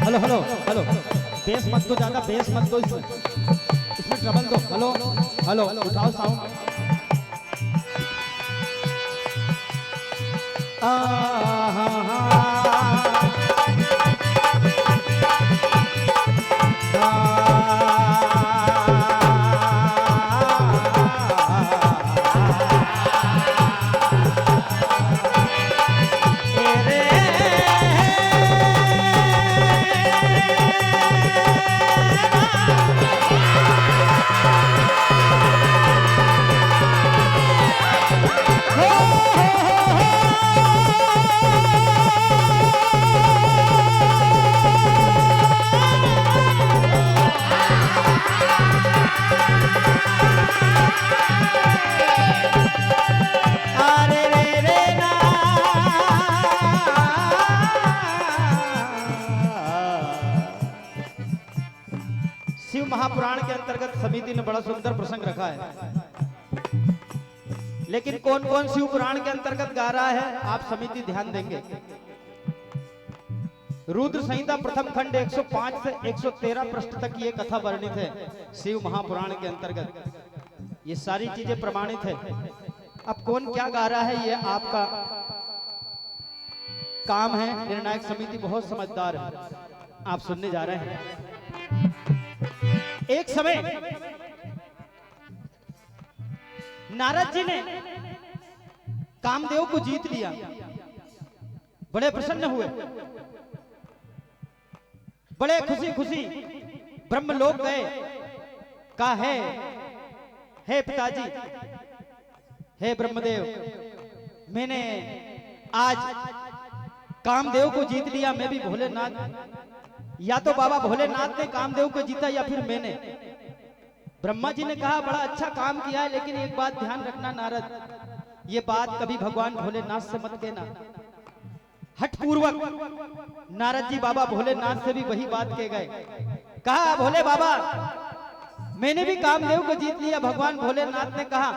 Hello hello hello, base मत दो ज्यादा, बेस मत दो, इसमें ट्रबल दो। हेलो हेलो, उठाओ साउंड। शिव महापुराण के अंतर्गत समिति ने बड़ा सुंदर प्रसंग रखा है, लेकिन कौन कौन शिव पुराण के अंतर्गत गा रहा है आप समिति ध्यान देंगे। रुद्र संहिता प्रथम खंड 105 से 113 पृष्ठ तक ये कथा वर्णित है शिव महापुराण के अंतर्गत। ये सारी चीजें प्रमाणित है। अब कौन क्या गा रहा है ये आपका काम है। निर्णायक समिति बहुत समझदार है, आप सुनने जा रहे हैं। एक समय नारद जी ने कामदेव को जीत लिया, बड़े प्रसन्न हुए, बड़े खुशी खुशी ब्रह्मलोक गए। कहा है, हे पिताजी, हे ब्रह्मदेव, मैंने आज कामदेव को जीत लिया। मैं भी भोलेनाथ, या तो बाबा भोलेनाथ ने कामदेव को जीता या फिर मैंने। ब्रह्मा जी ने कहा बड़ा अच्छा काम किया है, लेकिन एक बात ध्यान रखना नारद, ये बात कभी भगवान भोलेनाथ से मत कहना। हठपूर्वक नारद जी बाबा भोलेनाथ से भी वही बात कह गए। कहा भोले बाबा, मैंने भी कामदेव को जीत लिया। भगवान भोलेनाथ ने कहा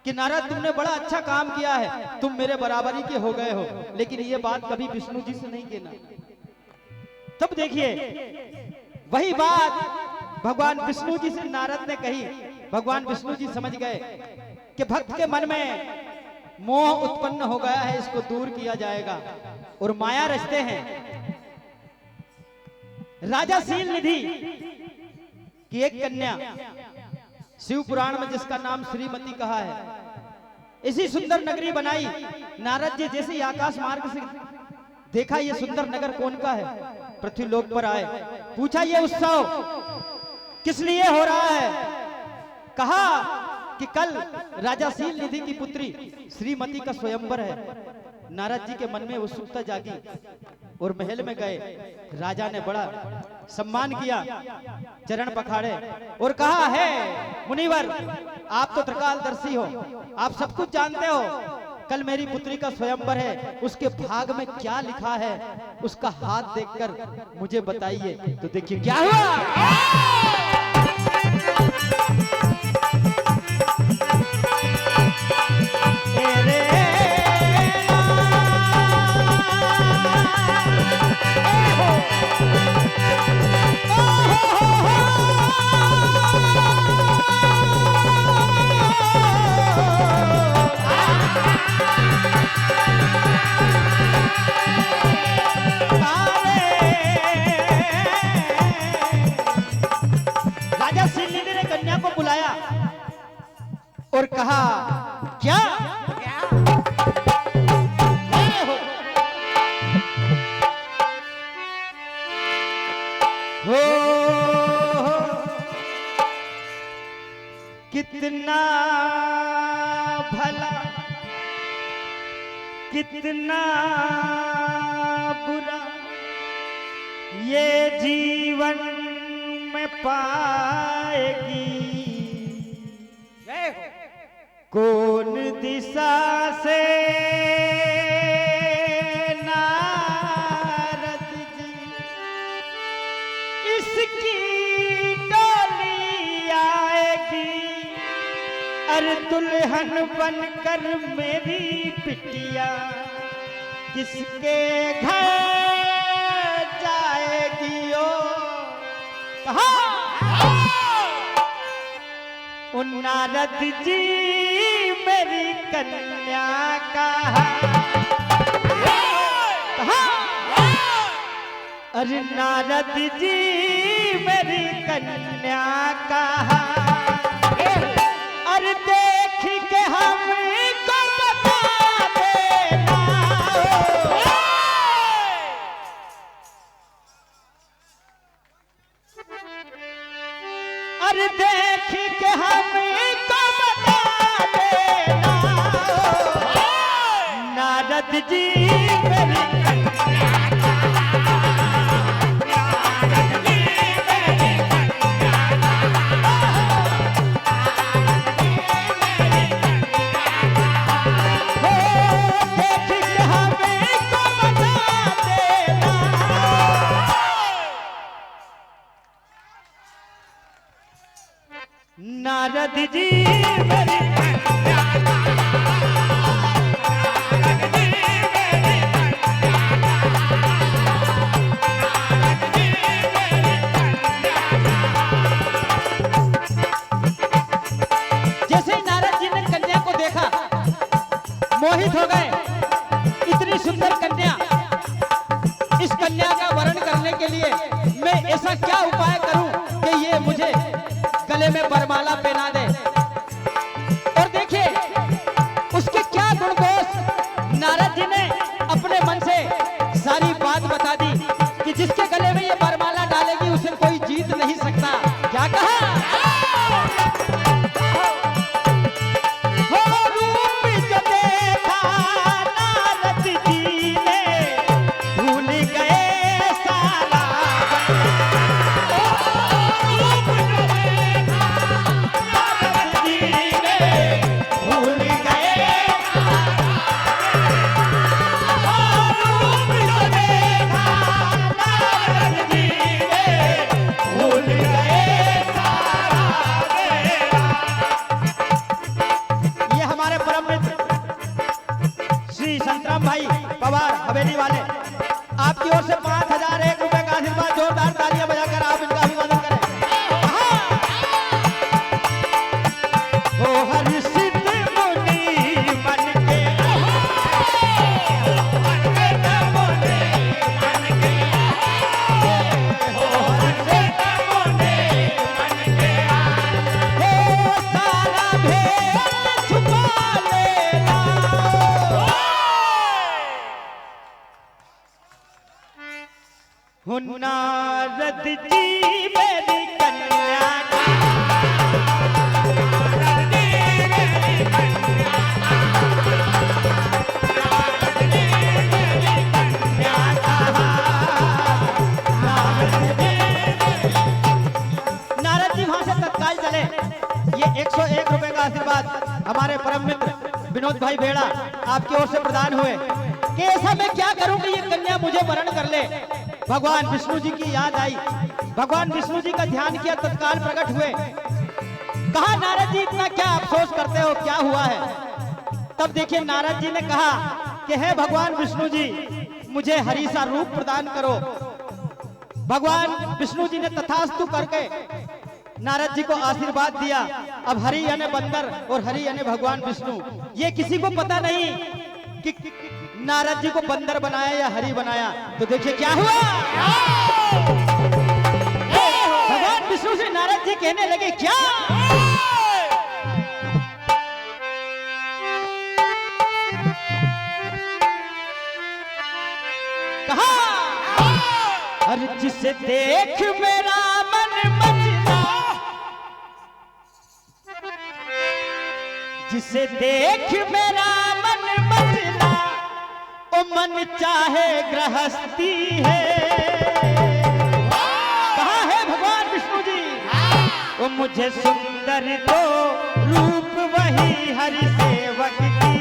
कि नारद तुमने बड़ा अच्छा काम किया है, तुम मेरे बराबरी के हो गए हो, लेकिन ये बात कभी विष्णु जी से नहीं कहना। तब देखिए वही बात भगवान विष्णु जी से नारद ने कही। भगवान विष्णु जी समझ गए कि भक्त के मन में मोह उत्पन्न हो गया है, इसको दूर किया जाएगा और माया रचते हैं। राजा शील निधि की एक कन्या शिव पुराण में जिसका नाम श्रीमती कहा है, इसी सुंदर नगरी बनाई। नारद जी जैसे ही आकाश मार्ग से देखा ये सुंदर नगर कौन का है, पृथ्वीलोक पर आए, पूछा ये उत्सव किस लिए हो रहा है। कहा कि कल राजा शील निधि की पुत्री श्रीमती का स्वयंवर है। नारद जी के मन में उत्सुकता जागी और महल में गए। राजा ने बड़ा सम्मान किया, चरण पखाड़े और कहा है मुनिवर, आप तो त्रिकालदर्शी हो, आप सब कुछ जानते हो। कल मेरी पुत्री का स्वयंवर है, उसके भाग में क्या लिखा है उसका हाथ देखकर मुझे बताइए। तो देखिए क्या हुआ। और कहा क्या, हो कितना भला कितना बुरा ये जीवन में पाएगी। कौन दिशा से नारद जी इसकी डोली आएगी। अरे दुल्हन बनकर मेरी बिटिया किसके घर जाए। नारद जी मेरी कन्या कहा, अरे नारद जी मेरी कन्या कहा, अरे देख के हमको बता देना, अरे देख के हमको बता देना, नारद जी मेरी नारद जी मेरी जैसे नारद जी ने कन्या को देखा मोहित हो गए। इतनी सुंदर कन्या, इस कन्या का वरण करने के लिए मैं ऐसा क्या उपाय करूं कि ये मुझे गले में वरमाला पहना दे। और देखिए उसके क्या गुण दोष, नारद जी ने अपने मन से सारी बात बता दी कि जिसके गले में ये वरमाला डालेगी उसे कोई जीत नहीं सकता। क्या कहा? भाई पवार हवेली वाले आपकी ओर से 5001 रुपए का आशीर्वाद, जोरदार तालियां बजाकर आप इनका अभिवादन करें। ओ हरि सिद्ध मुनि बन के, सारा भेद छुपा लेना, नारद जी मेरी कन्या का, नारद जी वहां से तत्काल चले। ये 101 रुपए का आशीर्वाद हमारे परम मित्र विनोद भाई बेड़ा आपकी ओर से प्रदान हुए कि ऐसा मैं क्या करूं कि ये कन्या मुझे वरण कर ले। भगवान विष्णु जी की याद आई, भगवान विष्णु जी का ध्यान किया, तत्काल प्रकट हुए। कहा नारद जी इतना क्या अफसोस करते हो, क्या हुआ है? तब देखिए नारद जी ने कहा कि हे भगवान विष्णु जी मुझे हरि सा रूप प्रदान करो। भगवान विष्णु जी ने तथास्तु करके नारद जी को आशीर्वाद दिया। अब हरि यानी बंदर और हरि यानी भगवान विष्णु, ये किसी को पता नहीं कि नारद जी को बंदर बनाया या हरि बनाया। तो देखिए क्या हुआ, भगवान विष्णु से नारद जी कहने लगे क्या, कहा अरे जिसे देख मेरा मन मचला, जिसे देख मेरा मन मचला, ओ मन चाहे गृहस्थी है। कहा है भगवान विष्णु जी, ओ मुझे सुंदर तो रूप वही हरि सेवक की,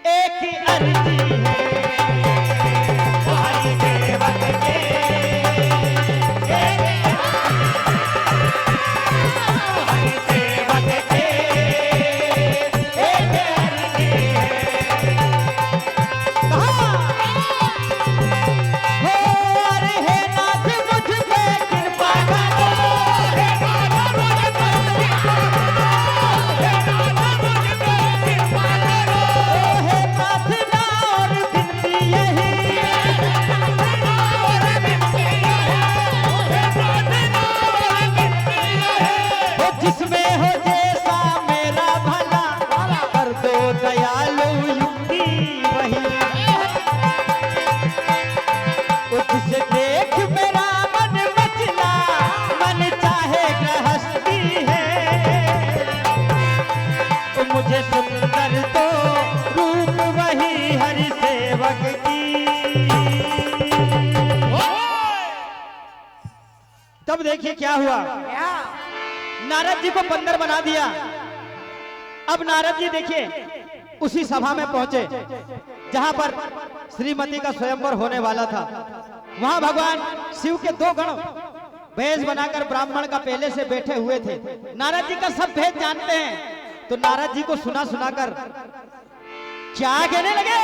एक अर्जी है हरि सेवक के, हरि सेवक के एक अर्जी है। कहा हो अरे हे नाथ मुझ पे कृपा करो, तब देखिए क्या हुआ। नारद जी को बंदर बना दिया। अब नारद जी देखिए उसी सभा में पहुंचे जहां पर श्रीमती का स्वयंवर होने वाला था। वहां भगवान शिव के दो गण भेष बनाकर ब्राह्मण का पहले से बैठे हुए थे। नारद जी का सब भेद जानते हैं। तो नारद जी को सुना सुनाकर क्या कहने लगे।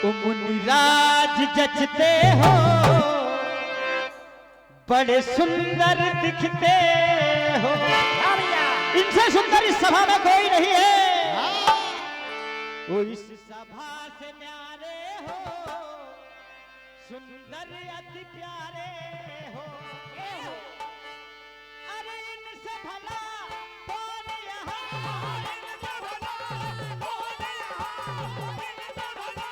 मुनिराज जचते हो, बड़े सुंदर दिखते हो। इनसे सुंदर इस सभा में कोई नहीं है। वो इस सभा से न्यारे हो, सुंदर अति प्यारे हो। अरे इनसे भला कौन यहाँ, इनसे भला कौन यहाँ, इनसे भला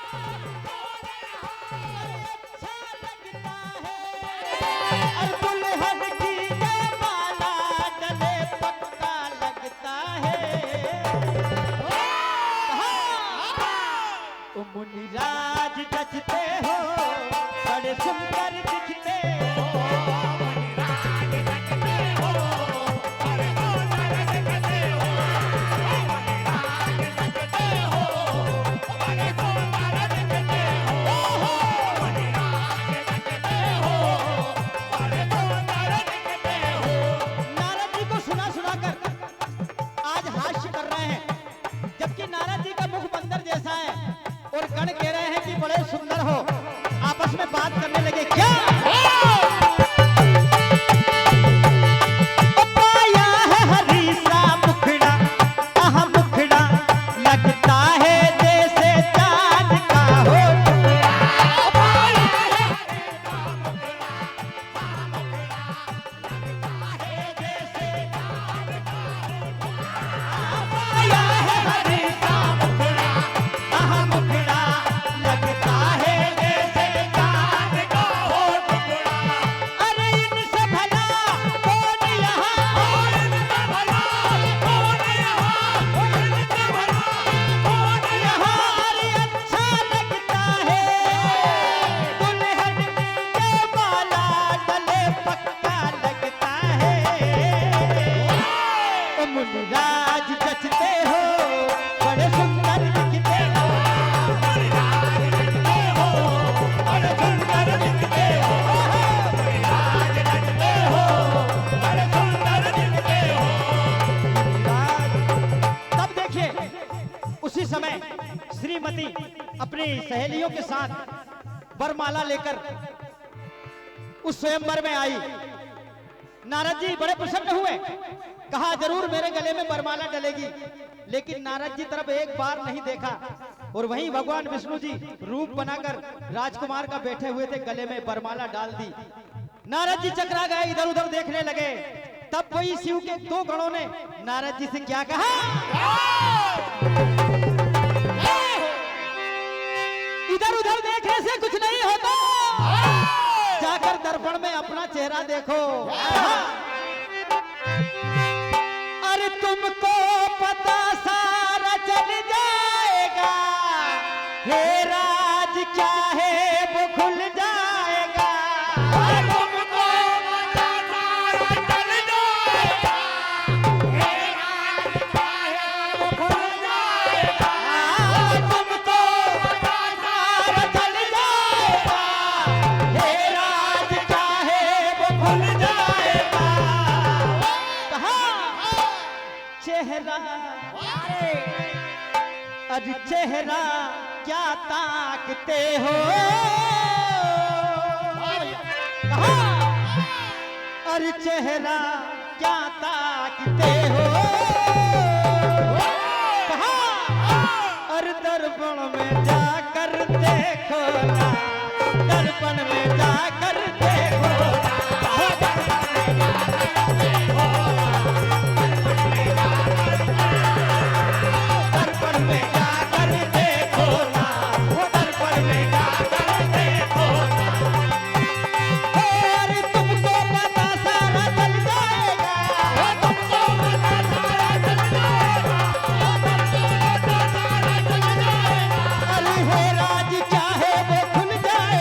कौन यहाँ। अच्छा लगता है और दुल्हन की ये माला गले पक्का लगता है। मुनिराज जचते हो, बड़े सुंदर दिखते हो। मुनिराज जचते हो, बड़े सुंदर दिखते हो। मुनिराज जचते हो, बड़े सुंदर दिखते हो। मुनिराज जचते हो, बड़े सुंदर दिखते हो। नारद जी को सुना सुनाकर आज हास्य कर रहे हैं, जबकि नारद जी का मुख बंदर जैसा है और गण कह रहे हैं कि बड़े सुंदर हो। आपस में बात करने लगे। क्या पाया है हरीसा मुखड़ा, आहा मुखड़ा लगता है जैसे चांद का हो। पाया है हरीसा मुखड़ा, आहा मुखड़ा लगता है जैसे चांद का हो। पाया है हरीसा मुखड़ा, आहा मुखड़ा लगता है जैसे चांद का हो टुकड़ा। अरे इनसे भला कौन यहाँ, इनसे भला कौन यहाँ, इनसे भला कौन यहाँ। अरे अच्छा लगता है दुल्हन के माला गले पक्का लगता है। मुनिराज जचते हो, बड़े सुंदर दिखते हो। मुनिराज जचते हो, बड़े सुंदर दिखते हो। मुनिराज जचते हो, बड़े सुंदर दिखते हो। तब देखिए उसी समय श्रीमती अपनी सहेलियों के साथ वरमाला लेकर उस स्वयंवर में आई। नारद जी बड़े प्रसन्न हुए, कहा जरूर मेरे गले में वरमाला डलेगी। लेकिन नारद जी तरफ एक बार नहीं देखा और वहीं भगवान विष्णु जी रूप बनाकर राजकुमार का बैठे हुए थे, गले में वरमाला डाल दी। नारद जी चकरा गए, इधर उधर देखने लगे। तब वही शिव के दो गणों ने नारद जी से क्या कहा। इधर उधर देखने से कुछ नहीं होता, जाकर दर्पण में अपना चेहरा देखो। अरे तुमको पता सारा चल जाएगा, हे राज क्या है वो खुल जाएगा। तुमको पता सारा चल जाएगा, हे राज क्या है वो खुल जाएगा। तुमको पता सारा चल जाएगा, हे राज क्या है वो खुल जाएगा। कहा चेहरा, अरे चेहरा क्या ताकते हो। कहा अरे चेहरा क्या ताकते हो। कहा अरे दर्पण में जाकर देखो ना, दर्पण में जाकर देखो ना। दर्पण में जाकर देखो ना, दर्पण में जाकर देखो ना। अरे तुमको पता सारा चल जाएगा, तुमको पता सारा चल जाएगा, तुमको पता सारा चल जाएगा। अरे हे राज क्या है वो खुल जाएगा।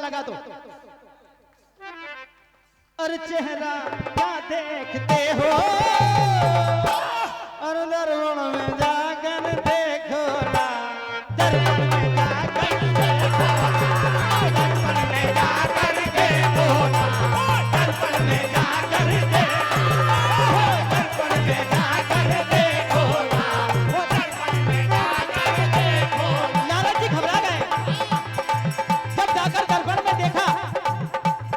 लगा तो। अरे चेहरा क्या देखते हो, और दर्पण में जाकर देखो ना, दर्पण में जाकर देखो, दर्पण में जाकर देखो ना, दर्पण में जाकर देखो, दर्पण में जाकर देखो ना, वो दर्पण में जाकर देखो। नारद जी घबरा गए। जब जाकर दर्पण में देखा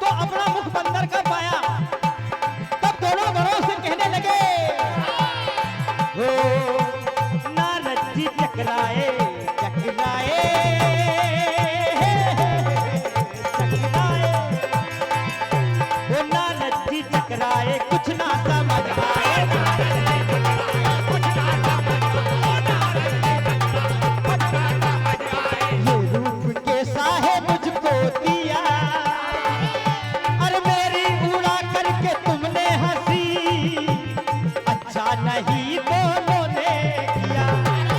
तो अपना मुख बंदर कर पाया। तब दोनों गणों से कहने लगे, हो नारद जी चकराए चकराए चकराए, वो नारद जी चकराए कुछ ना समझ आए, कुछ ना समझ आए, ये रूप कैसा है मुझको दिया, अरे मेरी उड़ा करके तुमने हंसी, अच्छा नहीं दोनों ने किया।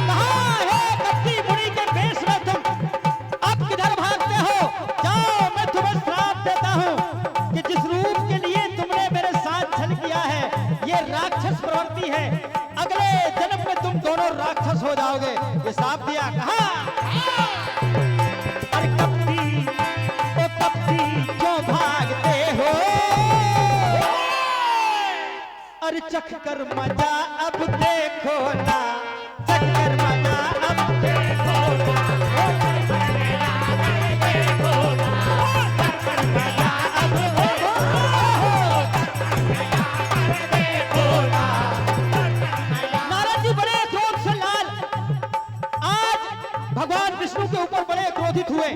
कहाँ है कच्ची बुढ़ी के भेष में तुम, अब किधर भागते हो? जाओ, मैं तुम्हें श्राप देता हूँ कि जिस रूप के लिए तुमने मेरे साथ छल किया है, ये राक्षस प्रवृत्ति है, अगले जन्म में तुम दोनों राक्षस हो जाओगे। ये श्राप दिया। कहा अरे कपटी, ओ कपटी क्यों भागते हो, अरे चख कर मजा अब देखो ना, चख कर मजा अब देखो ना, देखो ना, चख कर मजा अब देखो ना। नारद जी बड़े क्रोध से लाल, आज भगवान विष्णु के ऊपर बड़े क्रोधित हुए।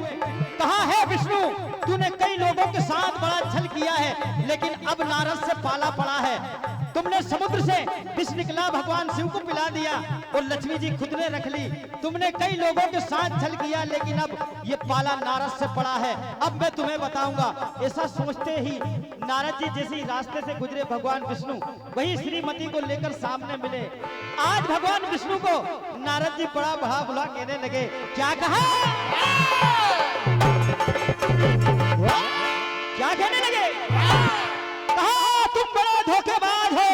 कहा है विष्णु, तूने कई लोगों के साथ बड़ा छल किया है, लेकिन अब नारद से पाला पड़ा है। तुमने समुद्र से विष निकला भगवान शिव को पिला दिया और लक्ष्मी जी खुद ने रख ली। तुमने कई लोगों के साथ छल किया, लेकिन अब ये पाला नारद से पड़ा है। अब मैं तुम्हें बताऊंगा। ऐसा सोचते ही नारद जी जैसे ही रास्ते से गुजरे भगवान विष्णु वही श्रीमती को लेकर सामने मिले। आज भगवान विष्णु को नारद जी बड़ा बड़ा बुला कहने लगे। क्या कहा? क्या कहने लगे?